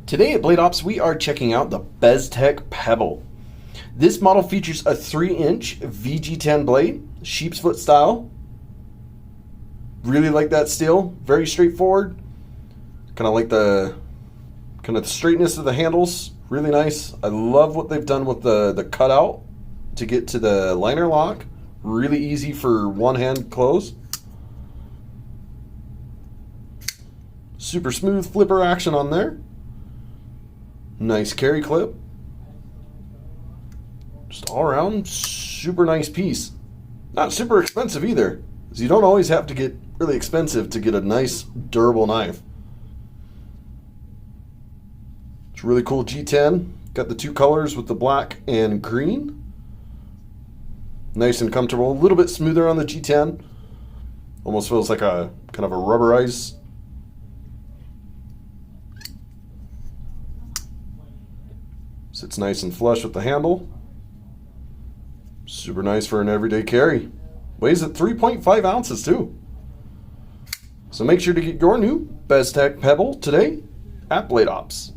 Today at Blade Ops, we are checking out the Bestech Pebble. This model features a 3-inch VG10 blade, sheep's foot style. Really like that steel, very straightforward. Kind of like the straightness of the handles, really nice. I love what they've done with the cutout to get to the liner lock. Really easy for one-hand close. Super smooth flipper action on there. Nice carry clip. Just all around super nice piece. Not super expensive either, because you don't always have to get really expensive to get a nice durable knife. It's a really cool G10. Got the two colors with the black and green. Nice and comfortable. A little bit smoother on the G10. Almost feels like a kind of a rubberized. Sits nice and flush with the handle. Super nice for an everyday carry. Weighs at 3.5 ounces too. So make sure to get your new Bestech Pebble today at Blade Ops.